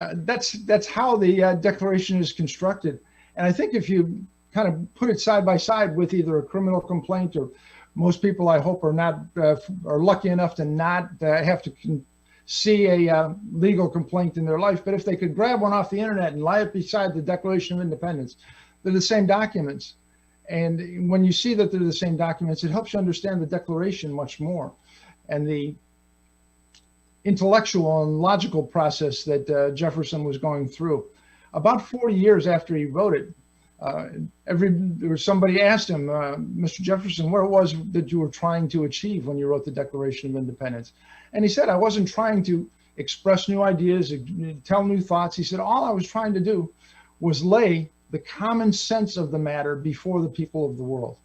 That's how the Declaration is constructed. And I think if you kind of put it side by side with either a criminal complaint, or most people I hope are not are lucky enough to not have to see a legal complaint in their life, but if they could grab one off the internet and lie it beside the Declaration of Independence, they're the same documents. And when you see that they're the same documents, it helps you understand the Declaration much more, and the intellectual and logical process that Jefferson was going through. About 40 years after he wrote it, somebody asked him, Mr. Jefferson, what it was that you were trying to achieve when you wrote the Declaration of Independence? And he said, I wasn't trying to express new ideas, tell new thoughts. He said, all I was trying to do was lay the common sense of the matter before the people of the world.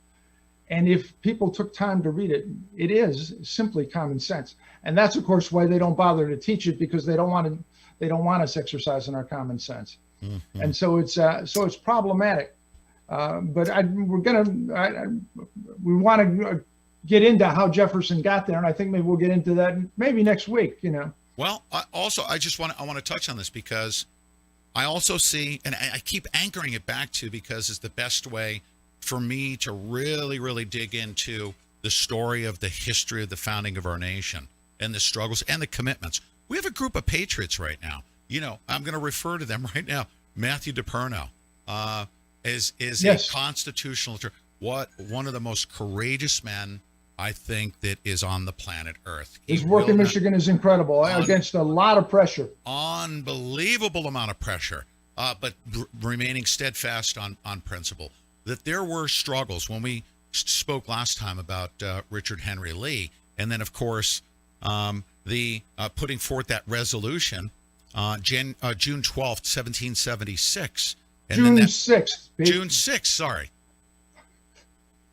And if people took time to read it, it is simply common sense. And that's, of course, why they don't bother to teach it, because they don't want us exercising our common sense. Mm-hmm. And so it's problematic. But we want to get into how Jefferson got there, and I think maybe we'll get into that maybe next week. Well, I want to touch on this, because I also see, and I keep anchoring it back to, because it's the best way for me to really, really dig into the story of the history of the founding of our nation and the struggles and the commitments. We have a group of patriots right now. I'm going to refer to them right now. Matthew DePerno is yes. A constitutional attorney. One of the most courageous men, I think, that is on the planet Earth. His work in Michigan is incredible, against a lot of pressure. Unbelievable amount of pressure, but remaining steadfast on principle. That there were struggles when we spoke last time about Richard Henry Lee, and then, of course, the putting forth that resolution, June 12th, 1776. And June 6th. June 6th, sorry.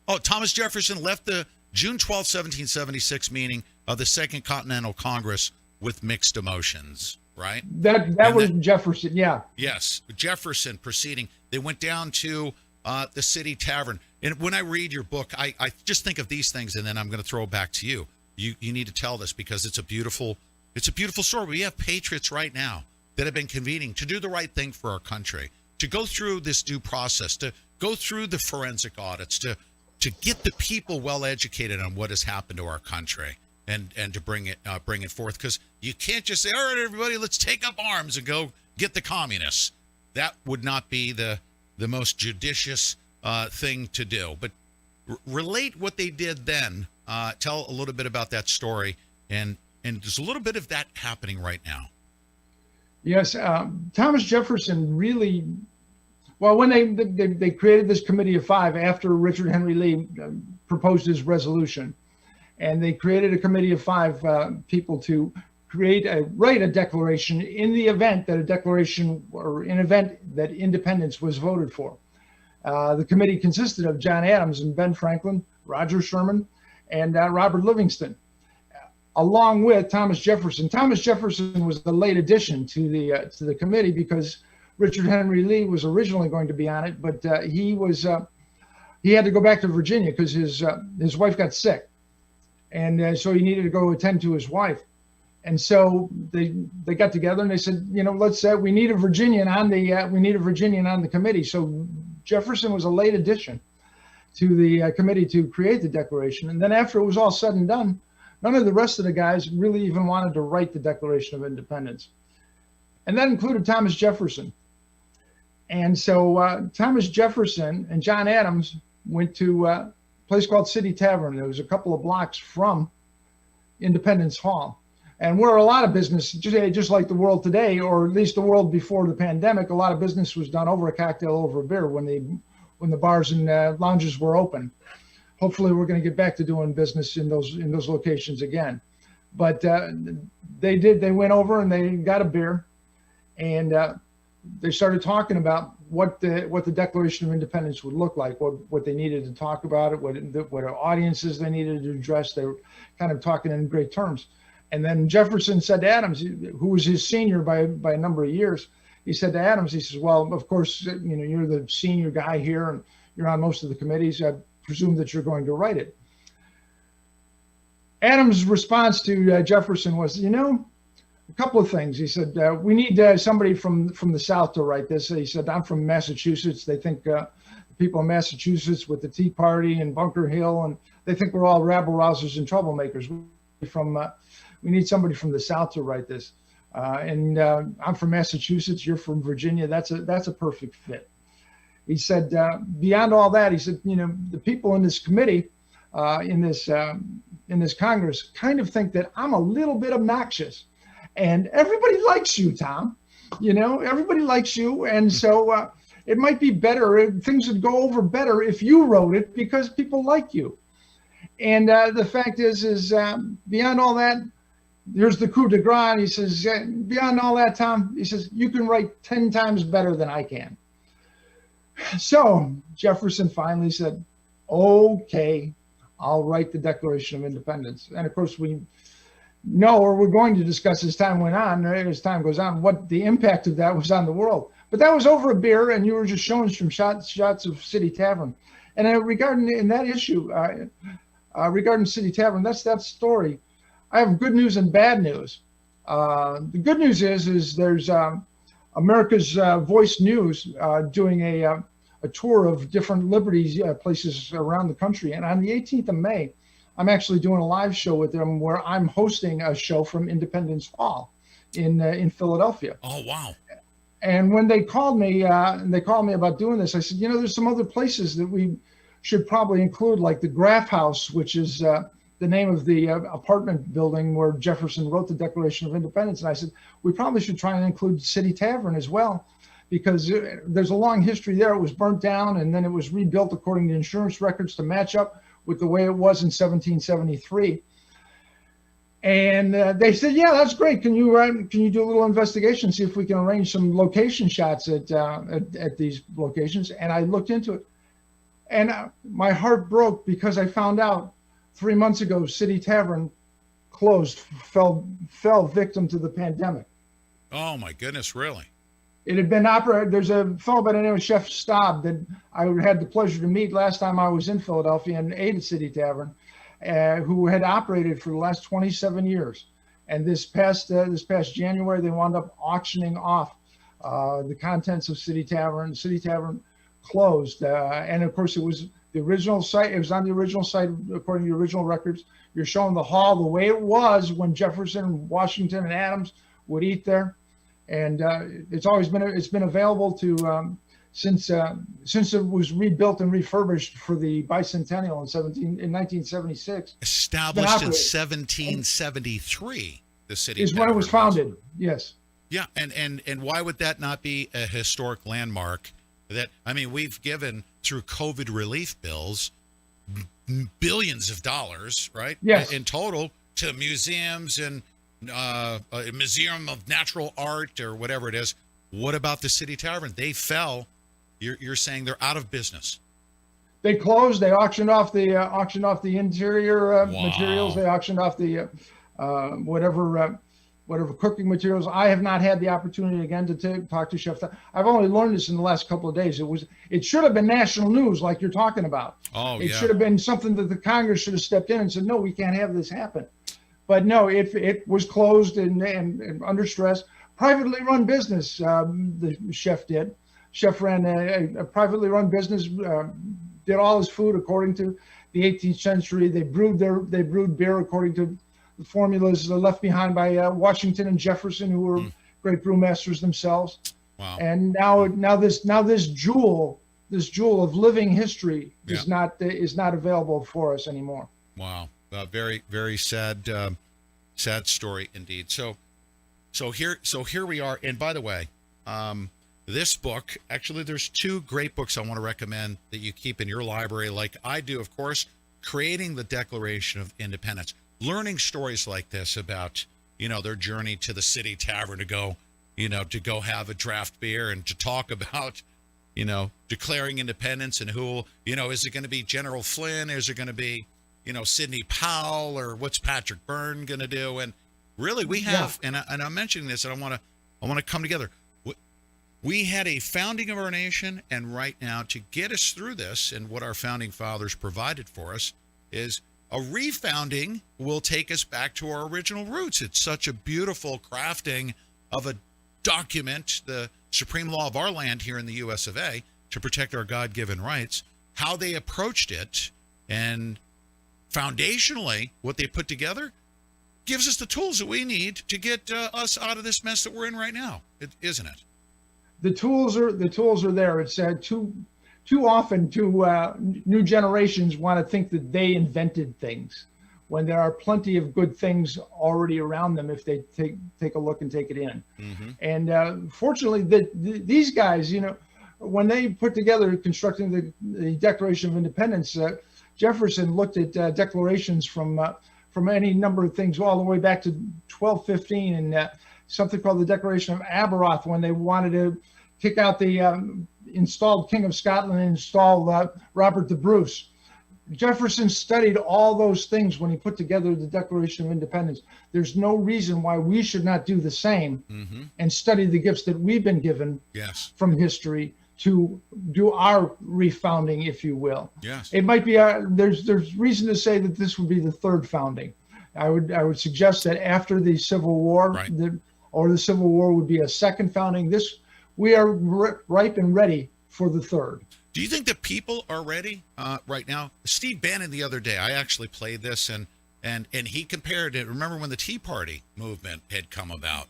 Oh, Thomas Jefferson left the June 12th, 1776 meeting of the Second Continental Congress with mixed emotions, right? That was Jefferson, yeah. Yes, Jefferson proceeding. They went down to the city tavern. And when I read your book, I just think of these things, and then I'm going to throw it back to you. You need to tell this, because it's a beautiful story. We have patriots right now that have been convening to do the right thing for our country, to go through this due process, to go through the forensic audits, to get the people well educated on what has happened to our country, and to bring it forth. Because you can't just say, all right, everybody, let's take up arms and go get the communists. That would not be the most judicious thing to do. But relate what they did then. Tell a little bit about that story, and there's a little bit of that happening right now. Yes, Thomas Jefferson really, well, when they created this Committee of Five after Richard Henry Lee proposed his resolution, and they created a Committee of Five people to write a declaration in the event that that independence was voted for. The committee consisted of John Adams and Ben Franklin, Roger Sherman, and Robert Livingston, along with Thomas Jefferson. Thomas Jefferson was the late addition to the committee, because Richard Henry Lee was originally going to be on it, but he had to go back to Virginia because his wife got sick, and so he needed to go attend to his wife. And so they got together and they said, let's we need a Virginian on the committee. So Jefferson was a late addition to the committee to create the Declaration. And then after it was all said and done, none of the rest of the guys really even wanted to write the Declaration of Independence. And that included Thomas Jefferson. And so Thomas Jefferson and John Adams went to a place called City Tavern. It was a couple of blocks from Independence Hall. And where a lot of business, just like the world today, or at least the world before the pandemic, a lot of business was done over a cocktail, over a beer, when the bars and lounges were open. Hopefully, we're going to get back to doing business in those locations again. But they did. They went over and they got a beer, and they started talking about what the Declaration of Independence would look like, what they needed to talk about it, what audiences they needed to address. They were kind of talking in great terms. And then Jefferson said to Adams, who was his senior by a number of years, he said to Adams, he says, well, of course, you're the senior guy here and you're on most of the committees. I presume that you're going to write it. Adams' response to Jefferson was, a couple of things. He said, we need somebody from the South to write this. He said, I'm from Massachusetts. They think people in Massachusetts with the Tea Party and Bunker Hill, and they think we're all rabble-rousers and troublemakers. We need somebody from the South to write this. And I'm from Massachusetts. You're from Virginia. That's a perfect fit. He said, beyond all that, he said, the people in this committee, in this Congress, kind of think that I'm a little bit obnoxious, and everybody likes you, Tom. Everybody likes you, and so it might be better. Things would go over better if you wrote it because people like you. And the fact is beyond all that, here's the coup de grace. He says, beyond all that, Tom, he says, you can write 10 times better than I can. So Jefferson finally said, okay, I'll write the Declaration of Independence. And of course, we know, or we're going to discuss as time goes on, what the impact of that was on the world. But that was over a beer, and you were just showing some shots of City Tavern. And regarding that issue, regarding City Tavern, that's that story. I have good news and bad news. The good news is there's America's Voice News doing a tour of different Liberties places around the country. And on the 18th of May, I'm actually doing a live show with them where I'm hosting a show from Independence Hall in Philadelphia. Oh, wow. And when they called me about doing this, I said, there's some other places that we should probably include, like the Graff House, which is the name of the apartment building where Jefferson wrote the Declaration of Independence. And I said, we probably should try and include City Tavern as well, because there's a long history there. It was burnt down, and then it was rebuilt according to insurance records to match up with the way it was in 1773. And they said, yeah, that's great. Can you do a little investigation, see if we can arrange some location shots at these locations? And I looked into it, and my heart broke because I found out 3 months ago, City Tavern closed, fell victim to the pandemic. Oh my goodness, really? It had been operated. There's a fellow by the name of Chef Staub that I had the pleasure to meet last time I was in Philadelphia and ate at City Tavern, who had operated for the last 27 years. And this past January, they wound up auctioning off the contents of City Tavern. City Tavern closed, and of course it was the original site. It was on the original site according to the original records. You're showing the hall the way it was when Jefferson, Washington, and Adams would eat there. And it's been available to since it was rebuilt and refurbished for the bicentennial in 1976. Established in 1773, the city is when it was founded. Yes. Yeah, and why would that not be a historic landmark? We've given through COVID relief bills billions of dollars, right? Yes. In total to museums and a Museum of Natural Art or whatever it is. What about the City Tavern? They fell. You're saying they're out of business. They closed. They auctioned off the interior materials. They auctioned off the whatever cooking materials. I have not had the opportunity again to talk to Chef. I've only learned this in the last couple of days. It should have been national news like you're talking about. Oh, it should have been something that the Congress should have stepped in and said, no, we can't have this happen. But no, it was closed and under stress. Privately run business, the chef did. Chef ran a privately run business, did all his food according to the 18th century. They brewed beer according to the formulas left behind by Washington and Jefferson, who were great brewmasters themselves. Wow. And now this jewel of living history is not available for us anymore. Wow. Very, very sad story indeed. So here we are. And by the way, this book, actually, there's two great books I want to recommend that you keep in your library, like I do, of course. Creating the Declaration of Independence, learning stories like this about, their journey to the City Tavern to go have a draft beer and to talk about, declaring independence and who, is it going to be General Flynn? Is it going to be, Sidney Powell, or what's Patrick Byrne going to do? And really, we have, and I'm mentioning this, and I want to come together. We had a founding of our nation, and right now, to get us through this, and what our founding fathers provided for us is a refounding will take us back to our original roots. It's such a beautiful crafting of a document, the supreme law of our land here in the US of A, to protect our God-given rights. How they approached it and foundationally what they put together gives us the tools that we need to get us out of this mess that we're in right now, isn't it? The tools are there. It's too often new generations want to think that they invented things when there are plenty of good things already around them if they take a look and take it in. Mm-hmm. And fortunately, these guys, when they put together constructing the Declaration of Independence, Jefferson looked at declarations from any number of things all the way back to 1215 and something called the Declaration of Aberoth, when they wanted to kick out the installed King of Scotland and install Robert the Bruce. Jefferson studied all those things when he put together the Declaration of Independence. There's no reason why we should not do the same mm-hmm. and study the gifts that we've been given yes. from history to do our refounding, if you will. Yes. It might be there's reason to say that this would be the third founding. I would suggest that after the Civil War, right. the Civil War would be a second founding. We are ripe and ready for the third. Do you think that people are ready right now? Steve Bannon the other day, I actually played this and he compared it. Remember when the Tea Party movement had come about?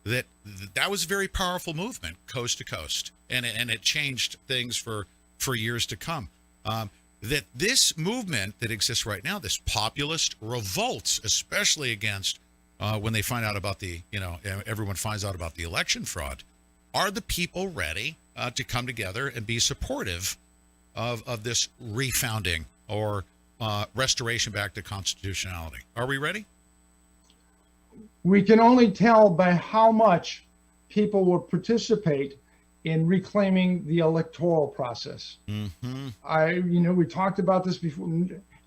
That was a very powerful movement, coast to coast, and it changed things for years to come. That this movement that exists right now, this populist revolts, especially against when they find out about everyone finds out about the election fraud. Are the people ready to come together and be supportive of this refounding or restoration back to constitutionality? Are we ready? We can only tell by how much people will participate in reclaiming the electoral process. Mm-hmm. We talked about this before.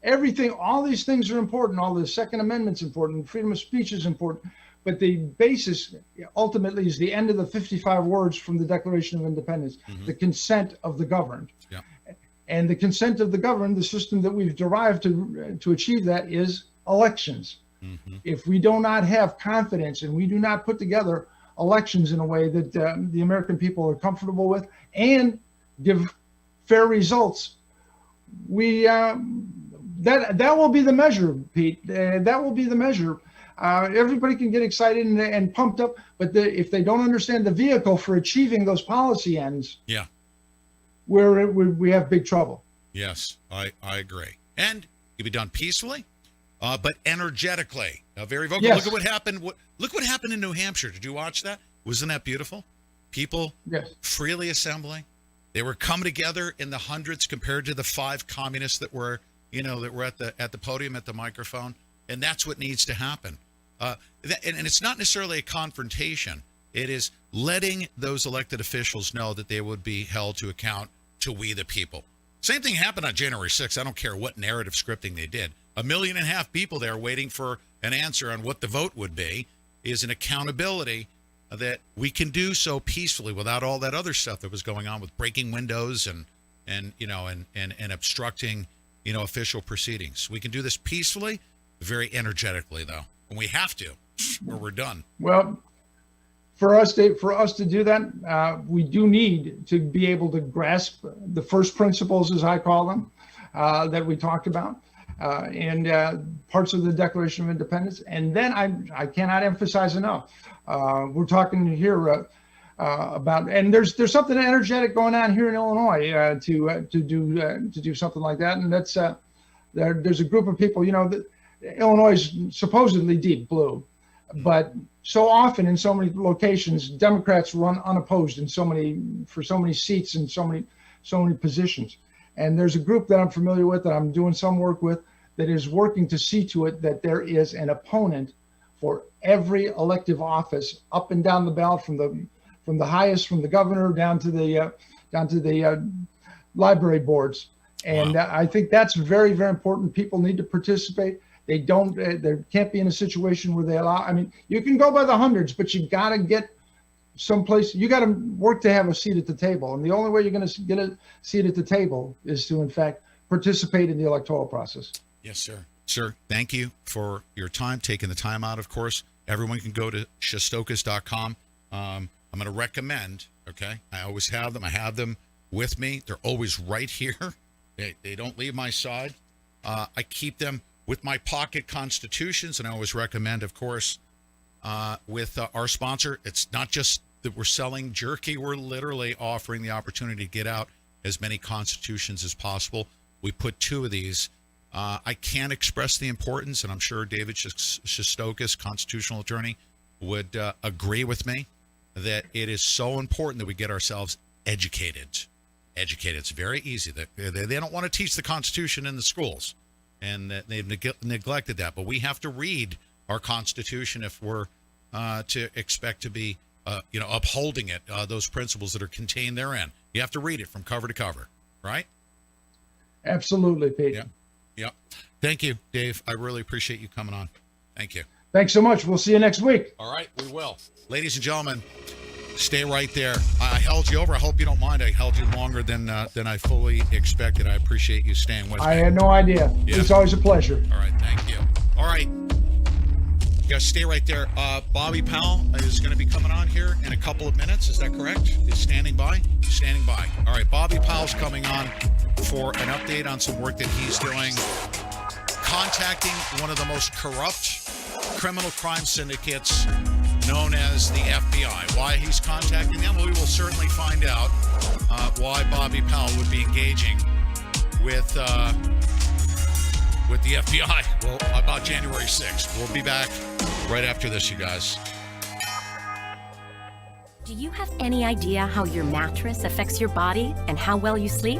Everything, all these things are important. All the Second Amendment's important. Freedom of speech is important. But the basis ultimately is the end of the 55 words from the Declaration of Independence, mm-hmm. the consent of the governed. Yeah. And the consent of the governed, the system that we've derived to achieve that is elections. Mm-hmm. If we do not have confidence and we do not put together elections in a way that the American people are comfortable with and give fair results, that will be the measure, Pete. That will be the measure. Everybody can get excited and pumped up, but if they don't understand the vehicle for achieving those policy ends, yeah, we have big trouble. Yes, I agree. And it can be done peacefully, but energetically. Very vocal. Yes. Look what happened in New Hampshire. Did you watch that? Wasn't that beautiful? People yes. freely assembling. They were coming together in the hundreds compared to the 5 communists that were at the podium at the microphone. And that's what needs to happen. And it's not necessarily a confrontation. It is letting those elected officials know that they would be held to account to we the people. Same thing happened on January 6th. I don't care what narrative scripting they did. 1.5 million people there waiting for an answer on what the vote would be is an accountability that we can do so peacefully without all that other stuff that was going on with breaking windows and obstructing official proceedings. We can do this peacefully, very energetically though, and we have to, or we're done. Well, for us to do that, we do need to be able to grasp the first principles, as I call them, that we talked about, and parts of the Declaration of Independence. And then I cannot emphasize enough. We're talking here about, and there's something energetic going on here in Illinois to do something like that, and that's there's a group of people. That Illinois is supposedly deep blue, but so often in so many locations, Democrats run unopposed for so many seats and so many positions. And there's a group that I'm familiar with, that I'm doing some work with, that is working to see to it that there is an opponent for every elective office up and down the ballot, from the highest, from the governor down to the library boards. And wow. I think that's very, very important. People need to participate. They can't be in a situation where they allow. I mean, you can go by the hundreds, but you got to get someplace. You got to work to have a seat at the table, and the only way you're going to get a seat at the table is to, in fact, participate in the electoral process. Yes, sir. Sir, thank you for your time, taking the time out, of course. Everyone can go to shestokas.com. I'm going to recommend, okay? I always have them. I have them with me. They're always right here. They don't leave my side. I keep them with my pocket constitutions, and I always recommend, of course, with our sponsor. It's not just that we're selling jerky. We're literally offering the opportunity to get out as many constitutions as possible. We put 2 of these. I can't express the importance, and I'm sure David Shestokas, constitutional attorney, would agree with me that it is so important that we get ourselves educated. It's very easy. They don't want to teach the Constitution in the schools, and they've neglected that. But we have to read our Constitution if we're to expect to be, upholding it, those principles that are contained therein. You have to read it from cover to cover, right? Absolutely, Pete. Yeah. Thank you, Dave. I really appreciate you coming on. Thank you. Thanks so much. We'll see you next week. All right, we will. Ladies and gentlemen, stay right there. I held you over. I hope you don't mind. I held you longer than I fully expected. I appreciate you staying with me. I had no idea. Yeah. It's always a pleasure. All right, thank you. All right. You guys stay right there. Bobby Powell is going to be coming on here in a couple of minutes. Is that correct? He's standing by? Standing by. All right, Bobby Powell's coming on for an update on some work that he's doing, contacting one of the most corrupt criminal crime syndicates known as the FBI. Why he's contacting them? Well, we will certainly find out why Bobby Powell would be engaging with the FBI. Well, about January 6th. We'll be back right after this, you guys. Do you have any idea how your mattress affects your body and how well you sleep?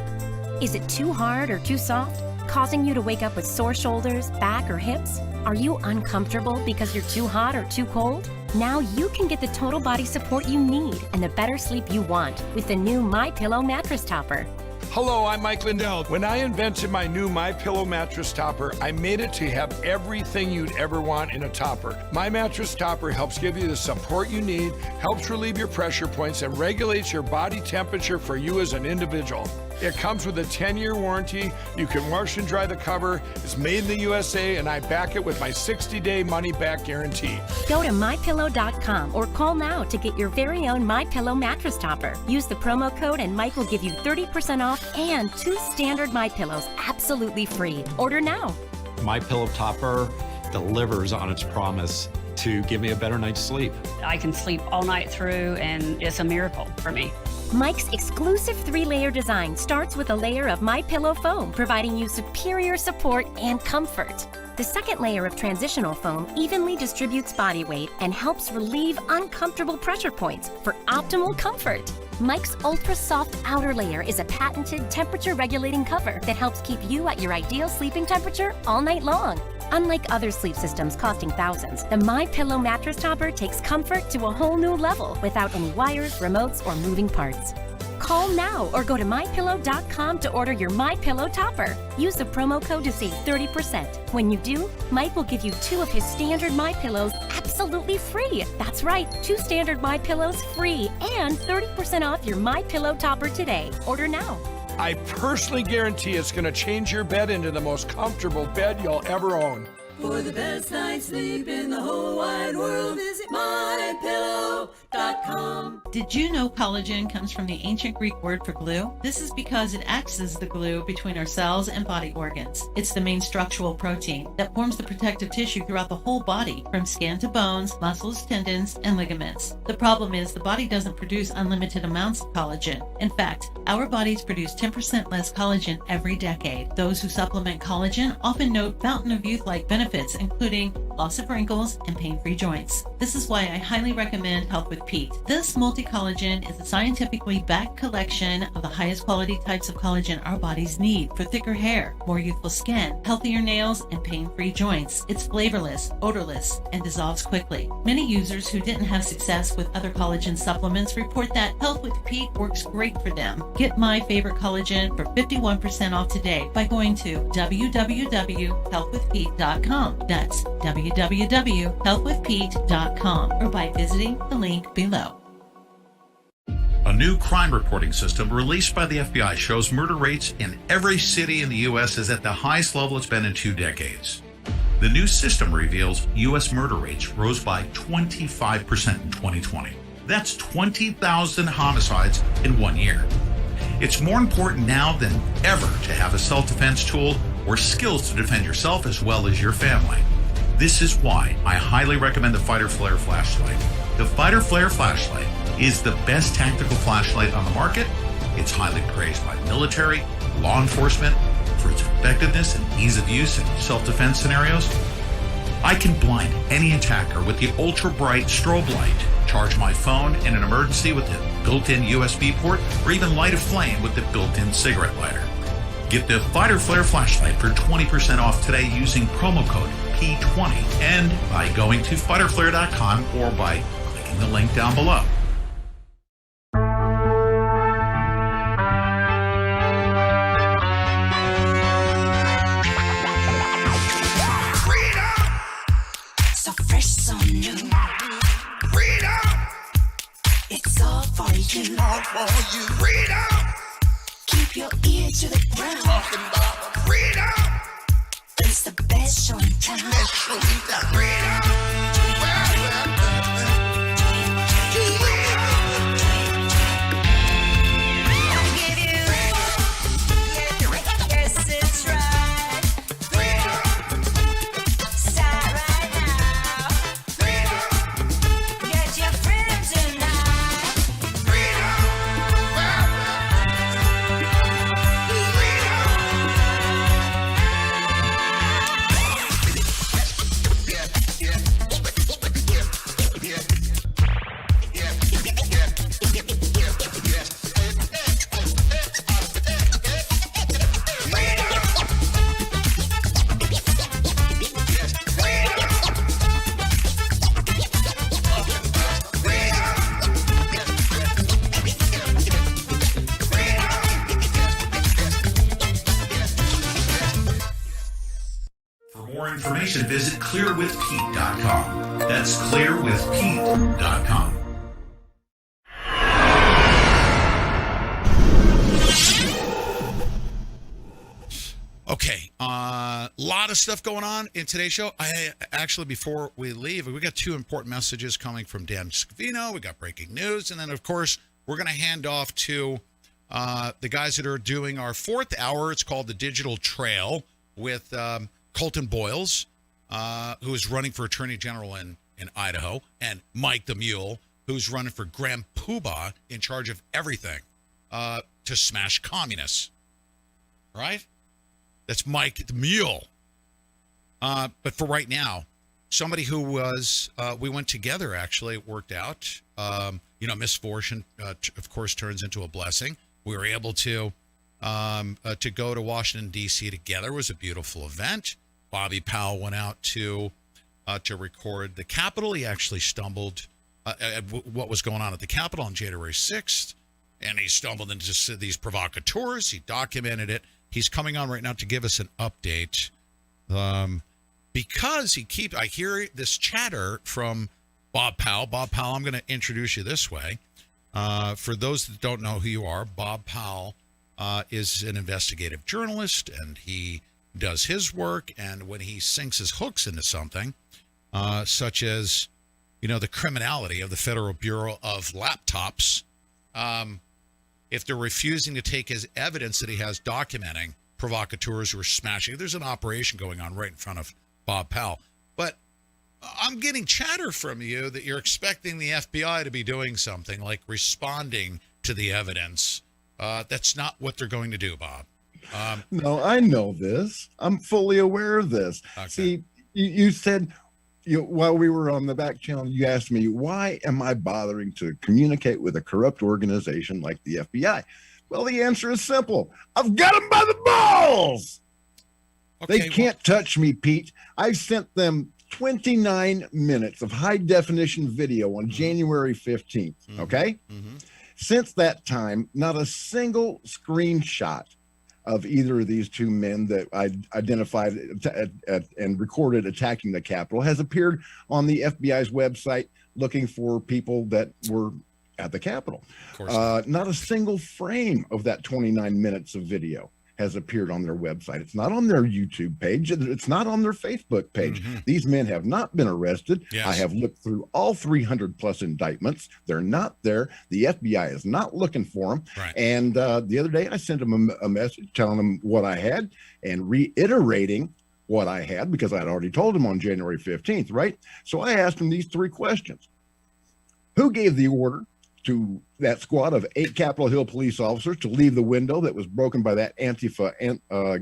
Is it too hard or too soft, causing you to wake up with sore shoulders, back, or hips? Are you uncomfortable because you're too hot or too cold? Now you can get the total body support you need and the better sleep you want with the new MyPillow mattress topper. Hello, I'm Mike Lindell. When I invented my new MyPillow mattress topper, I made it to have everything you'd ever want in a topper. My mattress topper helps give you the support you need, helps relieve your pressure points, and regulates your body temperature for you as an individual. It comes with a 10-year warranty. You can wash and dry the cover. It's made in the USA, and I back it with my 60-day money-back guarantee. Go to MyPillow.com or call now to get your very own MyPillow mattress topper. Use the promo code and Mike will give you 30% off and 2 standard MyPillows absolutely free. Order now. MyPillow topper delivers on its promise to give me a better night's sleep. I can sleep all night through, and it's a miracle for me. Mike's exclusive 3-layer design starts with a layer of MyPillow foam, providing you superior support and comfort. The second layer of transitional foam evenly distributes body weight and helps relieve uncomfortable pressure points for optimal comfort. Mike's ultra-soft outer layer is a patented temperature-regulating cover that helps keep you at your ideal sleeping temperature all night long. Unlike other sleep systems costing thousands, the MyPillow mattress topper takes comfort to a whole new level without any wires, remotes, or moving parts. Call now or go to MyPillow.com to order your MyPillow topper. Use the promo code to save 30%. When you do, Mike will give you 2 of his standard MyPillows absolutely free. That's right, 2 standard MyPillows free and 30% off your MyPillow topper today. Order now. I personally guarantee it's going to change your bed into the most comfortable bed you'll ever own. For the best night's sleep in the whole wide world, visit MyPillow.com. Did you know collagen comes from the ancient Greek word for glue? This is because it acts as the glue between our cells and body organs. It's the main structural protein that forms the protective tissue throughout the whole body, from skin to bones, muscles, tendons, and ligaments. The problem is the body doesn't produce unlimited amounts of collagen. In fact, our bodies produce 10% less collagen every decade. Those who supplement collagen often note fountain of youth-like benefits, including loss of wrinkles and pain-free joints. This is why I highly recommend Health with Pete. This multi-collagen is a scientifically backed collection of the highest quality types of collagen our bodies need for thicker hair, more youthful skin, healthier nails, and pain-free joints. It's flavorless, odorless, and dissolves quickly. Many users who didn't have success with other collagen supplements report that Health with Pete works great for them. Get my favorite collagen for 51% off today by going to www.healthwithpete.com. That's www.healthwithpete.com or by visiting the link below. A new crime reporting system released by the FBI shows murder rates in every city in the U.S. is at the highest level it's been in 2 decades. The new system reveals U.S. murder rates rose by 25% in 2020. That's 20,000 homicides in 1 year. It's more important now than ever to have a self-defense tool or skills to defend yourself as well as your family. This is why I highly recommend the Fighter Flare flashlight. The Fighter Flare flashlight is the best tactical flashlight on the market. It's highly praised by military, law enforcement for its effectiveness and ease of use in self-defense scenarios. I can blind any attacker with the ultra-bright strobe light, charge my phone in an emergency with the built-in USB port, or even light a flame with the built-in cigarette lighter. Get the Fighter Flare flashlight for 20% off today using promo code P20 and by going to fighterflare.com or by clicking the link down below. So fresh, so new. Freedom! It's all for you. All for you. Freedom! Keep your ear to the ground. Talking about freedom! It's the best show in town. Best show in town. Freedom! Visit clearwithpete.com. That's clearwithpete.com. Okay, lot of stuff going on in today's show. I actually, before we leave, we got 2 important messages coming from Dan Scavino. We got breaking news, and then of course we're going to hand off to the guys that are doing our 4th hour. It's called the Digital Trail with Colton Boyles, who is running for Attorney General in Idaho, and Mike the Mule, who's running for Grand Poobah, in charge of everything to smash communists. Right? That's Mike the Mule. But for right now, somebody who was, we went together, actually, it worked out. Misfortune, of course, turns into a blessing. We were able to go to Washington, D.C. together. It was a beautiful event. Bobby Powell went out to record the Capitol. He actually stumbled at what was going on at the Capitol on January 6th, and he stumbled into these provocateurs. He documented it. He's coming on right now to give us an update because I hear this chatter from Bob Powell. Bob Powell, I'm going to introduce you this way. For those that don't know who you are, Bob Powell is an investigative journalist, and he does his work, and when he sinks his hooks into something, such as, the criminality of the Federal Bureau of Laptops, if they're refusing to take his evidence that he has documenting provocateurs who are smashing, there's an operation going on right in front of Bob Powell. But I'm getting chatter from you that you're expecting the FBI to be doing something like responding to the evidence. That's not what they're going to do, Bob. No, I know this. I'm fully aware of this. Okay. See, you said, while we were on the back channel, you asked me, why am I bothering to communicate with a corrupt organization like the FBI? Well, the answer is simple. I've got them by the balls. Okay, they can't touch me, Pete. I sent them 29 minutes of high definition video on January 15th. Okay. Since that time, not a single screenshot of either of these 2 men that I identified and recorded attacking the Capitol has appeared on the FBI's website, looking for people that were at the Capitol. Of course not a single frame of that 29 minutes of video has appeared on their website. It's not on their YouTube page. It's not on their Facebook page. These men have not been arrested. Yes. I have looked through all 300 plus indictments. They're not there. The FBI is not looking for them. Right. And the other day I sent them a message telling them what I had and reiterating what I had, because I had already told them on January 15th, right? So I asked them these 3 questions. Who gave the order to that squad of 8 Capitol Hill police officers to leave the window that was broken by that Antifa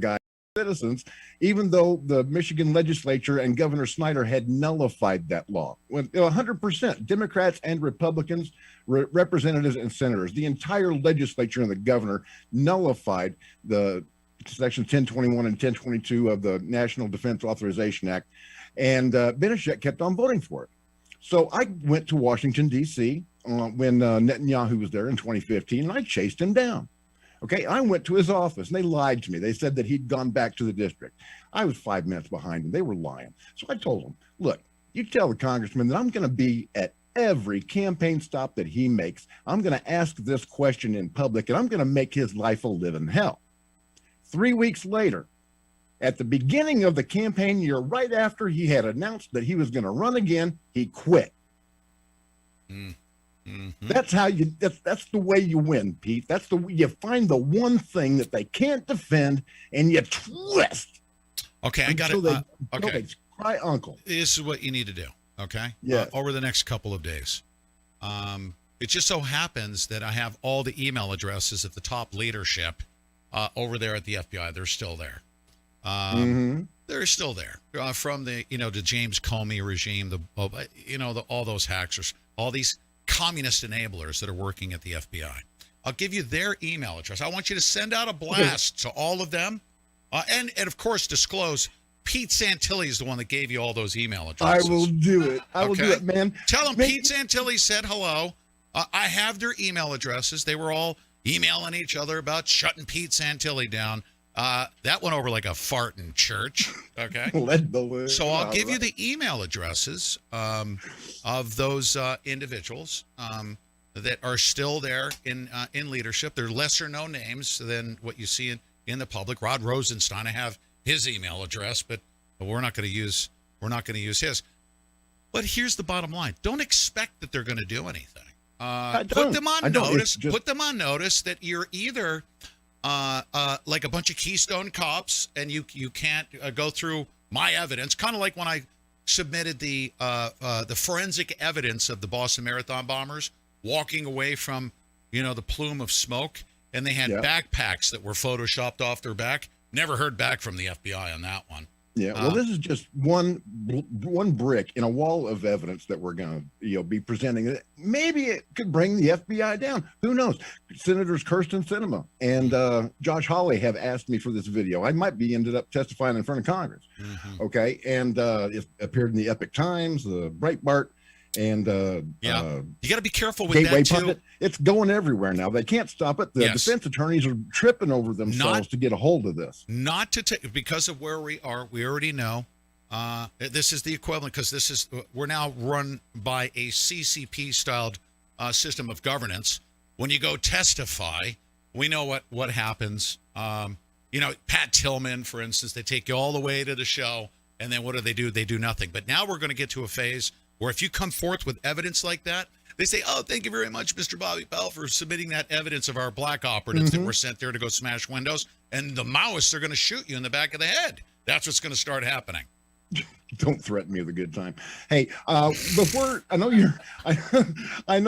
guy citizens, even though the Michigan legislature and Governor Snyder had nullified that law? When 100% Democrats and Republicans, representatives and senators, the entire legislature and the governor nullified the Section 1021 and 1022 of the National Defense Authorization Act, and Benishek kept on voting for it. So I went to Washington, D.C. When Netanyahu was there in 2015, and I chased him down. Okay, I went to his office, and they lied to me. They said that he'd gone back to the district. I was 5 minutes behind them. They were lying. So I told them, look, you tell the congressman that I'm going to be at every campaign stop that he makes. I'm going to ask this question in public, and I'm going to make his life a living hell. 3 weeks later, at the beginning of the campaign year, right after he had announced that he was going to run again, he quit. That's how you. That's the way you win, Pete. That's the way you find the one thing that they can't defend, and you twist. Okay, I got it. Okay, cry uncle. This is what you need to do. Okay. Yeah. Over the next couple of days. It just so happens that I have all the email addresses of the top leadership over there at the FBI. They're still there. They're still there from the the James Comey regime, all those hackers, all these communist enablers that are working at the FBI. I'll give you their email address. I want you to send out a blast to all of them, and of course disclose Pete Santilli is the one that gave you all those email addresses. I will do it. I will do it, man. Tell them Pete Santilli said hello. I have their email addresses. They were all emailing each other about shutting Pete Santilli down. That went over like a fart in church. Okay. So I'll give you the email addresses of those individuals that are still there in leadership. They're lesser known names than what you see in the public. Rod Rosenstein, I have his email address, but we're not going to use his. But here's the bottom line: don't expect that they're going to do anything. Put them on notice. Put them on notice that you're either like a bunch of Keystone cops, and you can't go through my evidence. Kind of like when I submitted the forensic evidence of the Boston Marathon bombers walking away from the plume of smoke, and they had backpacks that were photoshopped off their back. Never heard back from the FBI on that one. Yeah, well, this is just one brick in a wall of evidence that we're going to be presenting. Maybe it could bring the FBI down. Who knows? Senators Kirsten, Sinema, and Josh Hawley have asked me for this video. I might be ended up testifying in front of Congress. Okay, and it appeared in the Epoch Times, the Breitbart, and you got to be careful with Gateway that too. Pundit. It's going everywhere now. They can't stop it. The defense attorneys are tripping over themselves to get a hold of this. Not to take, because of where we are. We already know this is the equivalent, because we're now run by a CCP styled system of governance. When you go testify, we know what happens. Pat Tillman, for instance, they take you all the way to the show, and then what do? They do nothing. But now we're going to get to a phase where if you come forth with evidence like that, they say, oh, thank you very much, Mr. Bobby Powell, for submitting that evidence of our black operatives that were sent there to go smash windows. And the Maoists are going to shoot you in the back of the head. That's what's going to start happening. Don't threaten me with a good time. Hey, before I know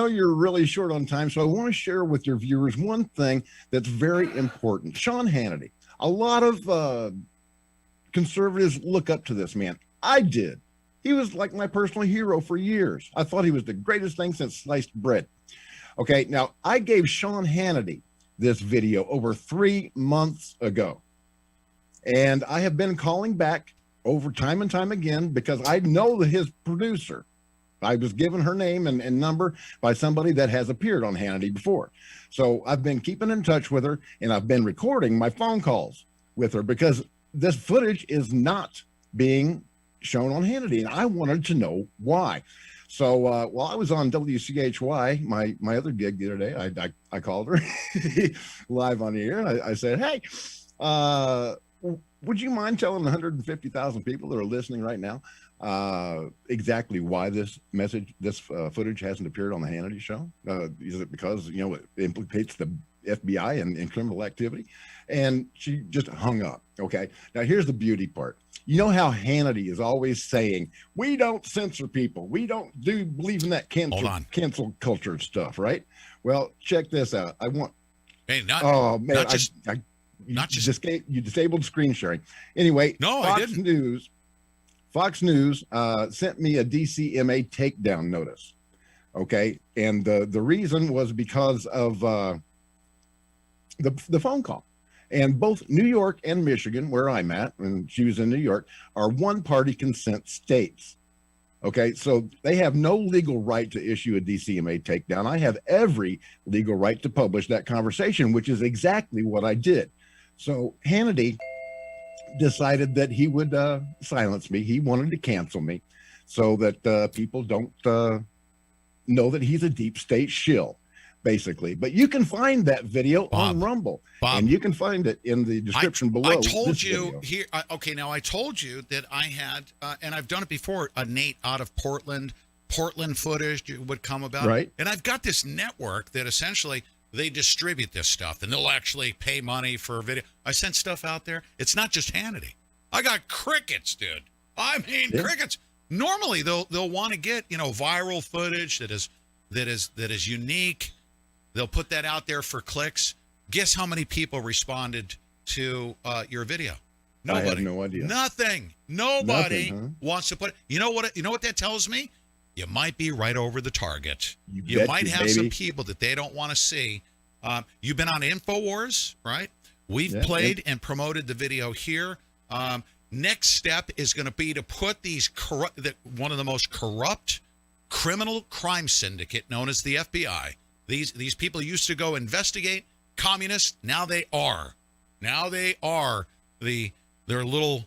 you're really short on time, so I want to share with your viewers one thing that's very important. Sean Hannity. A lot of conservatives look up to this man. I did. He was like my personal hero for years. I thought he was the greatest thing since sliced bread. Okay, now I gave Sean Hannity this video over 3 months ago. And I have been calling back over time and time again because I know his producer. I was given her name and number by somebody that has appeared on Hannity before. So I've been keeping in touch with her, and I've been recording my phone calls with her because this footage is not being shown on Hannity, and I wanted to know why. So while I was on WCHY, my other gig the other day, I called her live on the air. And I said, hey, would you mind telling 150,000 people that are listening right now exactly why this footage hasn't appeared on the Hannity show? Is it because, it implicates the FBI and criminal activity? And she just hung up. Okay. Now here's the beauty part. You know how Hannity is always saying, we don't censor people. We don't believe in that cancel culture stuff, right? Well, check this out. Hey, you disabled screen sharing. Anyway, no, Fox I didn't. Fox News sent me a DCMA takedown notice. Okay. And the reason was because of the phone call. And both New York and Michigan, where I'm at, and she was in New York, are one-party consent states. Okay, so they have no legal right to issue a DCMA takedown. I have every legal right to publish that conversation, which is exactly what I did. So Hannity decided that he would silence me. He wanted to cancel me so that people don't know that he's a deep state shill, basically. But you can find that video on Rumble, and you can find it in the description below. I told you here. Okay, now I told you that I had, and I've done it before. A Nate out of Portland footage would come about, right? And I've got this network that essentially they distribute this stuff, and they'll actually pay money for video. I sent stuff out there. It's not just Hannity. I got crickets, dude. I mean, crickets. Normally, they'll want to get viral footage that is unique. They'll put that out there for clicks. Guess how many people responded to your video? Nobody. I have no idea. Nothing. Nobody wants to put. You know what that tells me? You might be right over the target. You might have some people that they don't want to see. You've been on InfoWars, right? We've played and promoted the video here. Next step is going to be to put one of the most corrupt criminal crime syndicate known as the FBI. These people used to go investigate communists. Now they are their little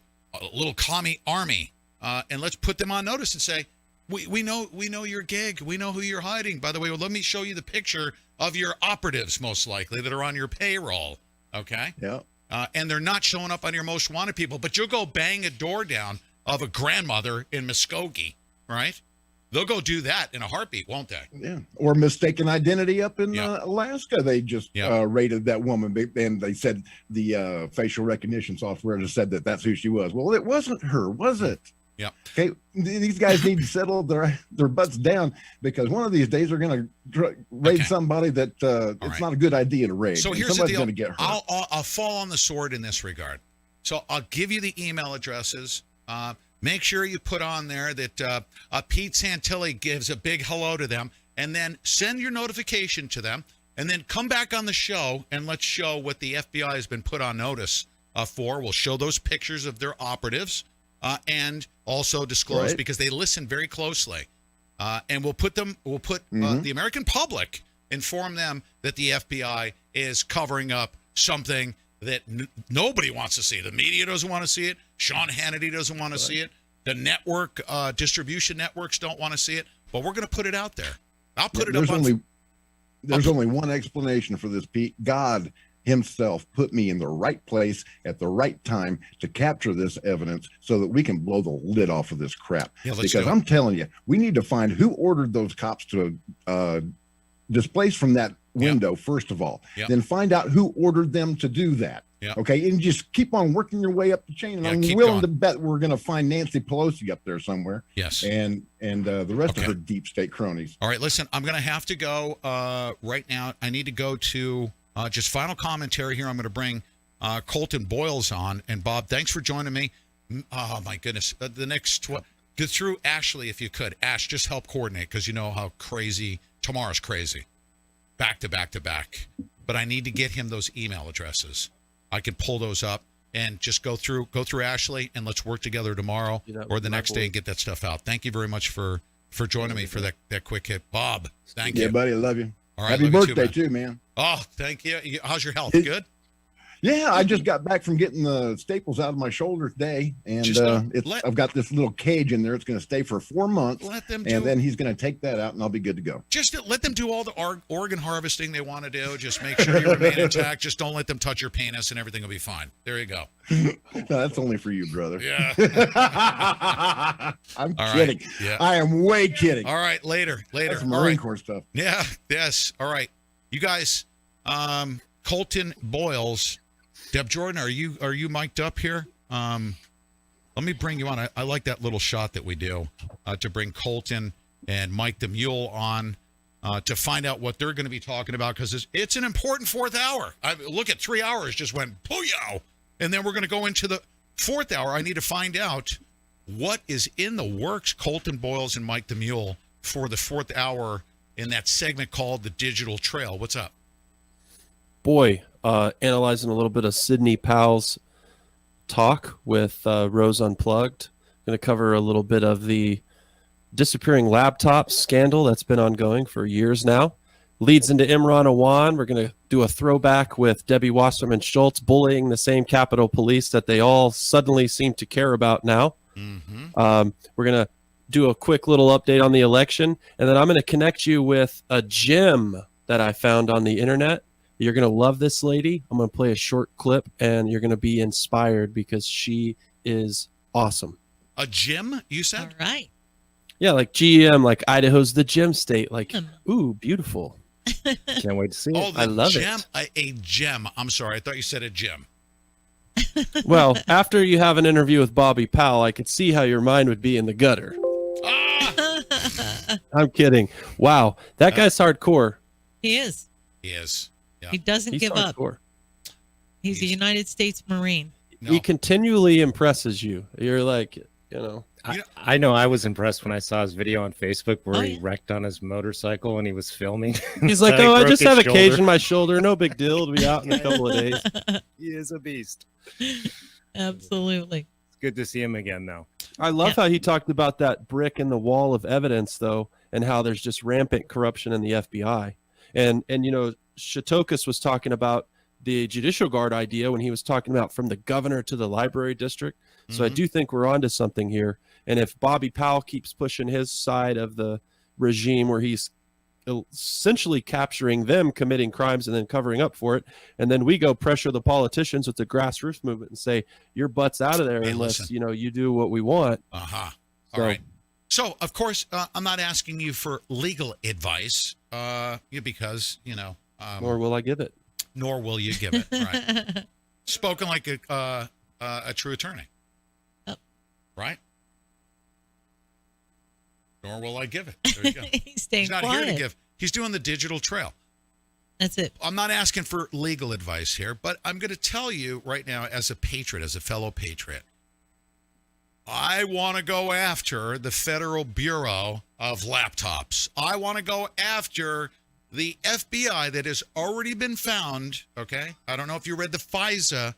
commie army. And let's put them on notice and say, we know your gig. We know who you're hiding. By the way, let me show you the picture of your operatives, most likely, that are on your payroll. Okay. Yeah. And they're not showing up on your most wanted people, but you'll go bang a door down of a grandmother in Muskogee, right? They'll go do that in a heartbeat, won't they? Yeah. Or mistaken identity up in Alaska. They just raided that woman, and they said the facial recognition software just said that that's who she was. Well, it wasn't her, was it? Yeah. Okay. These guys need to settle their butts down, because one of these days they're going to raid somebody that it's not a good idea to raid. So here's somebody's the deal. Going to get hurt. I'll fall on the sword in this regard. So I'll give you the email addresses. Make sure you put on there that Pete Santilli gives a big hello to them, and then send your notification to them, and then come back on the show and let's show what the FBI has been put on notice for. We'll show those pictures of their operatives and also disclose, because they listen very closely. And we'll put the American public, inform them that the FBI is covering up something that nobody wants to see. The media doesn't want to see it. Sean Hannity doesn't want to see it. The network, distribution networks don't want to see it. But we're going to put it out there. I'll put it up on... There's only one explanation for this, Pete. God himself put me in the right place at the right time to capture this evidence so that we can blow the lid off of this crap. Because I'm telling you, we need to find who ordered those cops to displace from that window, first of all. Then find out who ordered them to do that. Okay, and just keep on working your way up the chain. And I'm willing to bet we're going to find Nancy Pelosi up there somewhere. Yes. And the rest of her deep state cronies. All right, listen, I'm going to have to go right now. I need to go to just final commentary here. I'm going to bring Colton Boyles on. And Bob, thanks for joining me. Oh, my goodness. The next get through Ashley, if you could. Ash, just help coordinate, because you know how crazy tomorrow's crazy. Back to back to back. But I need to get him those email addresses. I can pull those up and just go through Ashley, and let's work together tomorrow or the next day and get that stuff out. Thank you very much for joining me for that quick hit. Bob, thank you. Yeah, buddy, I love you. All right, happy birthday too, man. Oh, thank you. How's your health? Good? Yeah, I just got back from getting the staples out of my shoulder today, and I've got this little cage in there. It's going to stay for 4 months, and then he's going to take that out, and I'll be good to go. Just let them do all the organ harvesting they want to do. Just make sure you remain intact. Just don't let them touch your penis, and everything will be fine. There you go. No, that's only for you, brother. Yeah. I'm kidding. Right. Yeah. I am way kidding. All right, later. That's Marine Corps stuff. Yeah, yes. All right. You guys, Colton Boyles, Deb Jordan, are you mic'd up here? Let me bring you on. I like that little shot that we do to bring Colton and Mike the Mule on to find out what they're going to be talking about, because it's an important fourth hour. Look at 3 hours just went booyah, and then we're going to go into the fourth hour. I need to find out what is in the works, Colton Boyles and Mike the Mule, for the fourth hour in that segment called The Digital Trail. What's up? Boy, analyzing a little bit of Sidney Powell's talk with Rose Unplugged. Going to cover a little bit of the disappearing laptop scandal that's been ongoing for years now. Leads into Imran Awan. We're going to do a throwback with Debbie Wasserman Schultz bullying the same Capitol Police that they all suddenly seem to care about now. Mm-hmm. We're going to do a quick little update on the election, and then I'm going to connect you with a gem that I found on the internet. You're going to love this lady. I'm going to play a short clip, and you're going to be inspired because she is awesome. A gem, you said? All right. Yeah, like GM, like Idaho's the gem state. Like, ooh, beautiful. Can't wait to see it. I love gem, it. A gem. I'm sorry. I thought you said a gem. Well, after you have an interview with Bobby Powell, I could see how your mind would be in the gutter. I'm kidding. Wow, that guy's hardcore. He is. He is. Yeah. He doesn't give hardcore. up. He's a United States Marine. He continually impresses you. You're like, you know. I know I was impressed when I saw his video on Facebook where he wrecked on his motorcycle and he was filming. He's like, oh, I just have a cage in my shoulder. No big deal. It'll be out in a couple of days. He is a beast. Absolutely. It's good to see him again, though. I love how he talked about that brick in the wall of evidence, though, and how there's just rampant corruption in the FBI. And you know, Shatokis was talking about the Judicial Guard idea when he was talking about from the governor to the library district. So I do think we're onto something here. And if Bobby Powell keeps pushing his side of the regime where he's essentially capturing them committing crimes and then covering up for it, and then we go pressure the politicians with the grassroots movement and say, your butt's out of there unless, you know, you do what we want. All right. So, of course, I'm not asking you for legal advice because, you know. Nor will I give it. Nor will you give it. Right. Spoken like a true attorney. Right? Nor will I give it. There you go. He's not quiet. here to give. He's doing the digital trail. That's it. I'm not asking for legal advice here, but I'm going to tell you right now, as a patriot, as a fellow patriot, I want to go after the Federal Bureau of Laptops. I want to go after the FBI that has already been found, okay? I don't know if you read the FISA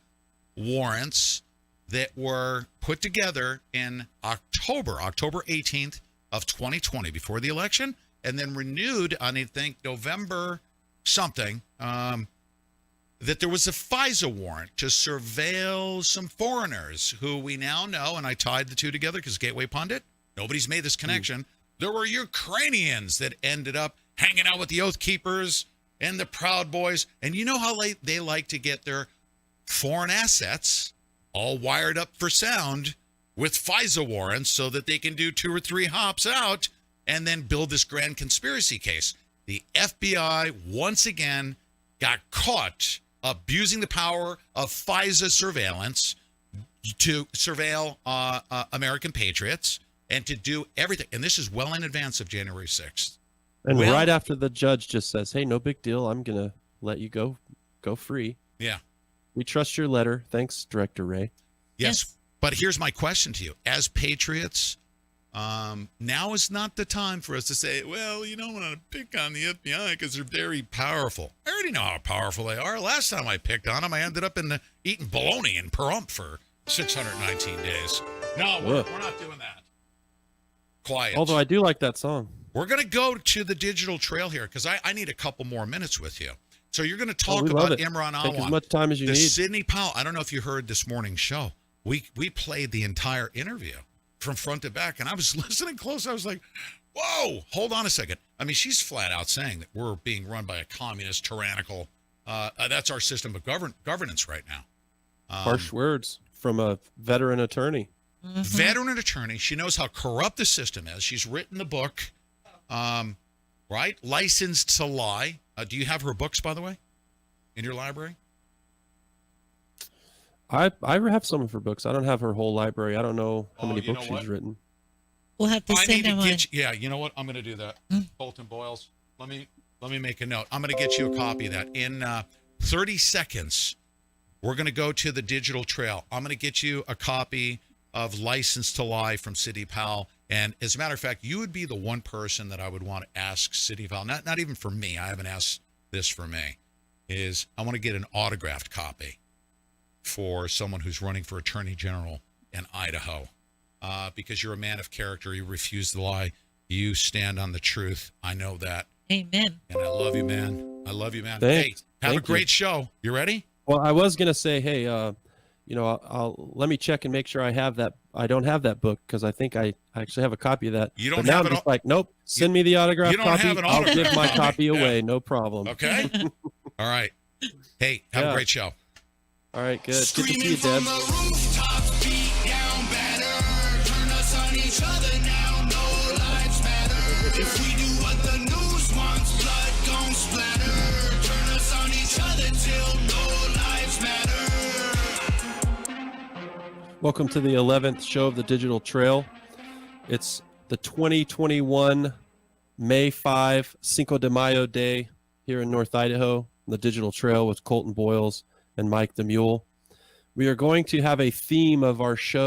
warrants that were put together in October 18th of 2020, before the election, and then renewed on, I think, November something, that there was a FISA warrant to surveil some foreigners who we now know, and I tied the two together because Gateway Pundit, nobody's made this connection. There were Ukrainians that ended up hanging out with the Oath Keepers and the Proud Boys, and you know how they like to get their foreign assets all wired up for sound with FISA warrants so that they can do 2 or 3 hops out and then build this grand conspiracy case. The FBI, once again, got caught abusing the power of FISA surveillance to surveil American patriots and to do everything. And this is well in advance of January 6th. And right after the judge just says, hey, no big deal. I'm going to let you go free. Yeah. We trust your letter. Thanks, Director Ray. Yes. But here's my question to you. As patriots, now is not the time for us to say, well, you don't want to pick on the FBI because they're very powerful. I already know how powerful they are. Last time I picked on them, I ended up eating bologna in Pahrump for 619 days. No, we're not doing that. Quiet. Although I do like that song. We're going to go to the digital trail here because I need a couple more minutes with you. So you're going to talk we love about it. Imran Take as Awan. much time as you the need. Sidney Powell. I don't know if you heard this morning's show. We played the entire interview from front to back, and I was listening close. I was like, whoa, hold on a second. I mean, she's flat out saying that we're being run by a communist, tyrannical, that's our system of governance right now. Harsh words from a veteran attorney. Veteran attorney. She knows how corrupt the system is. She's written the book, right? Licensed to Lie. Do you have her books, by the way, in your library? I have some of her books. I don't have her whole library. I don't know how many books she's written. We'll have to I send need him to one. get you, yeah, you know what? I'm going to do that. Bolton Boyles. Let me make a note. I'm going to get you a copy of that. In 30 seconds, we're going to go to the digital trail. I'm going to get you a copy of License to Lie from Sidney Powell. And as a matter of fact, you would be the one person that I would want to ask Sidney Powell, not even for me. I haven't asked this for me, is I want to get an autographed copy for someone who's running for Attorney General in Idaho. Because you're a man of character. You refuse to lie. You stand on the truth. I know that. Amen. And I love you, man. I love you, man. Thanks. Hey, have Thank a great you. show. You ready? Well, I was gonna say, hey, I'll let me check and make sure I have that. I don't have that book because I think I actually have a copy of that. You don't but now have I'm it just like, nope. Send me the autograph you don't copy. have an I'll autograph give my copy. copy Yeah. away. No problem. Okay. All right. Hey, have a great show. All right, good. Good to see you, Deb. Each other now, no lives matter. If we do what the news wants, blood gon' splatter. Turn us on each other till no lives matter. Welcome to the 11th show of the Digital Trail. It's the 2021 May 5 Cinco de Mayo Day here in North Idaho, the Digital Trail with Colton Boyles and Mike the Mule. We are going to have a theme of our show